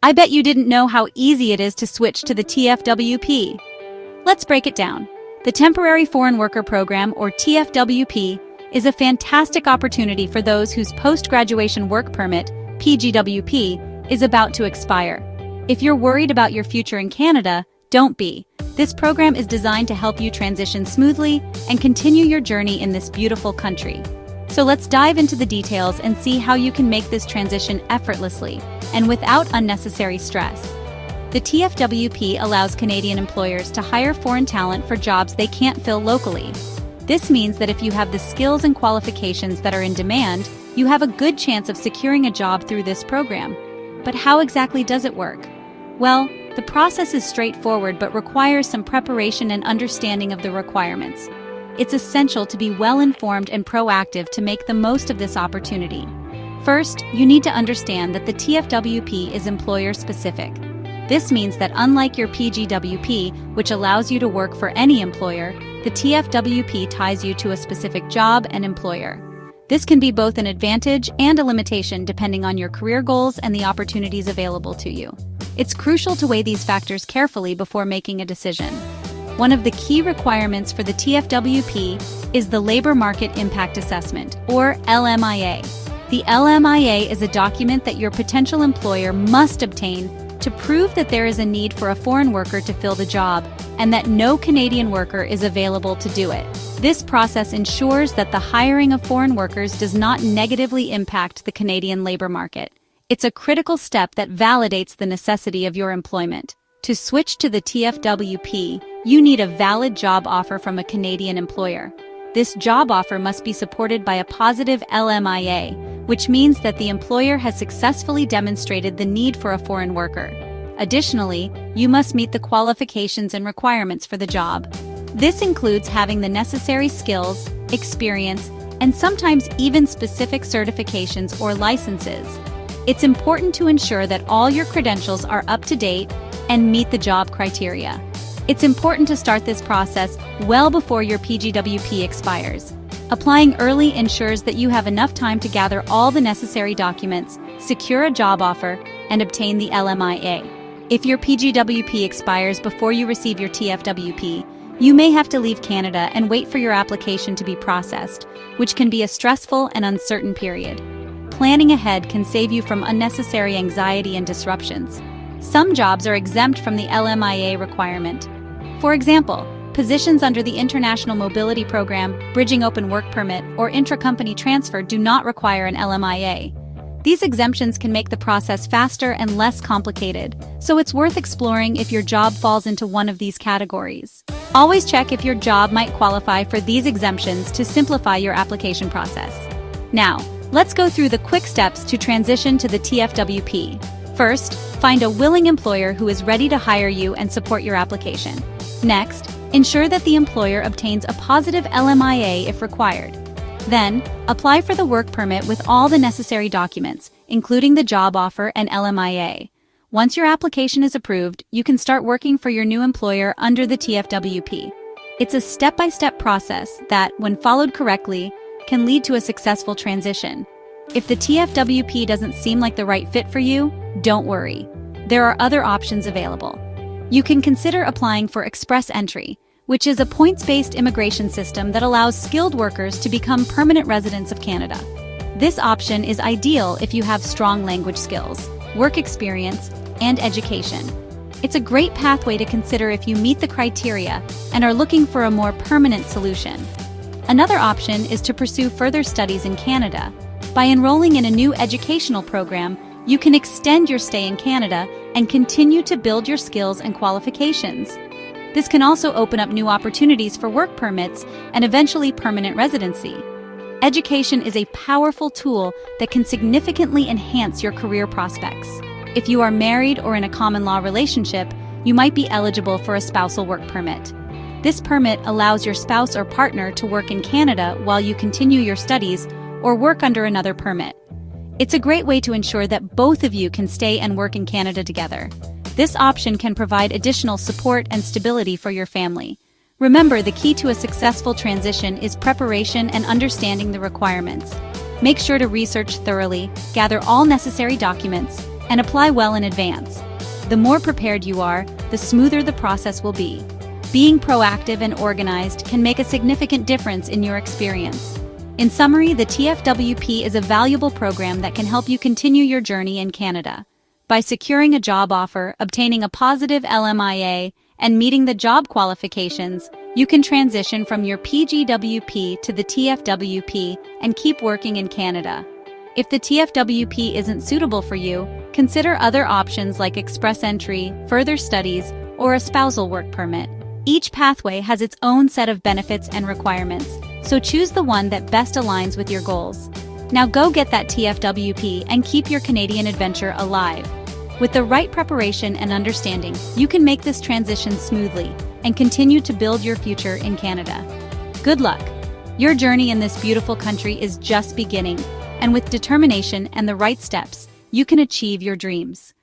I bet you didn't know how easy it is to switch to the TFWP. Let's break it down. The Temporary Foreign Worker Program, or TFWP, is a fantastic opportunity for those whose post-graduation work permit, PGWP, is about to expire. If you're worried about your future in Canada, don't be. This program is designed to help you transition smoothly and continue your journey in this beautiful country. So let's dive into the details and see how you can make this transition effortlessly and without unnecessary stress. The TFWP allows Canadian employers to hire foreign talent for jobs they can't fill locally. This means that if you have the skills and qualifications that are in demand, you have a good chance of securing a job through this program. But how exactly does it work? Well, the process is straightforward but requires some preparation and understanding of the requirements. It's essential to be well-informed and proactive to make the most of this opportunity. First, you need to understand that the TFWP is employer-specific. This means that unlike your PGWP, which allows you to work for any employer, the TFWP ties you to a specific job and employer. This can be both an advantage and a limitation depending on your career goals and the opportunities available to you. It's crucial to weigh these factors carefully before making a decision. One of the key requirements for the TFWP is the Labor Market Impact Assessment, or LMIA. The LMIA is a document that your potential employer must obtain to prove that there is a need for a foreign worker to fill the job and that no Canadian worker is available to do it. This process ensures that the hiring of foreign workers does not negatively impact the Canadian labor market. It's a critical step that validates the necessity of your employment. To switch to the TFWP, you need a valid job offer from a Canadian employer. This job offer must be supported by a positive LMIA, which means that the employer has successfully demonstrated the need for a foreign worker. Additionally, you must meet the qualifications and requirements for the job. This includes having the necessary skills, experience, and sometimes even specific certifications or licenses. It's important to ensure that all your credentials are up to date and meet the job criteria. It's important to start this process well before your PGWP expires. Applying early ensures that you have enough time to gather all the necessary documents, secure a job offer, and obtain the LMIA. If your PGWP expires before you receive your TFWP, you may have to leave Canada and wait for your application to be processed, which can be a stressful and uncertain period. Planning ahead can save you from unnecessary anxiety and disruptions. Some jobs are exempt from the LMIA requirement. For example, positions under the International Mobility Program, Bridging Open Work Permit, or intra-company transfer do not require an LMIA. These exemptions can make the process faster and less complicated, so it's worth exploring if your job falls into one of these categories. Always check if your job might qualify for these exemptions to simplify your application process. Now, let's go through the quick steps to transition to the TFWP. First, find a willing employer who is ready to hire you and support your application. Next, ensure that the employer obtains a positive LMIA if required. Then, apply for the work permit with all the necessary documents, including the job offer and LMIA. Once your application is approved, you can start working for your new employer under the TFWP. It's a step-by-step process that, when followed correctly, can lead to a successful transition. If the TFWP doesn't seem like the right fit for you, don't worry. There are other options available. You can consider applying for Express Entry, which is a points-based immigration system that allows skilled workers to become permanent residents of Canada. This option is ideal if you have strong language skills, work experience, and education. It's a great pathway to consider if you meet the criteria and are looking for a more permanent solution. Another option is to pursue further studies in Canada. By enrolling in a new educational program, you can extend your stay in Canada and continue to build your skills and qualifications. This can also open up new opportunities for work permits and eventually permanent residency. Education is a powerful tool that can significantly enhance your career prospects. If you are married or in a common law relationship, you might be eligible for a spousal work permit. This permit allows your spouse or partner to work in Canada while you continue your studies or work under another permit. It's a great way to ensure that both of you can stay and work in Canada together. This option can provide additional support and stability for your family. Remember, the key to a successful transition is preparation and understanding the requirements. Make sure to research thoroughly, gather all necessary documents, and apply well in advance. The more prepared you are, the smoother the process will be. Being proactive and organized can make a significant difference in your experience. In summary, the TFWP is a valuable program that can help you continue your journey in Canada. By securing a job offer, obtaining a positive LMIA, and meeting the job qualifications, you can transition from your PGWP to the TFWP and keep working in Canada. If the TFWP isn't suitable for you, consider other options like express entry, further studies, or a spousal work permit. Each pathway has its own set of benefits and requirements, so choose the one that best aligns with your goals. Now go get that TFWP and keep your Canadian adventure alive. With the right preparation and understanding, you can make this transition smoothly and continue to build your future in Canada. Good luck! Your journey in this beautiful country is just beginning, and with determination and the right steps, you can achieve your dreams.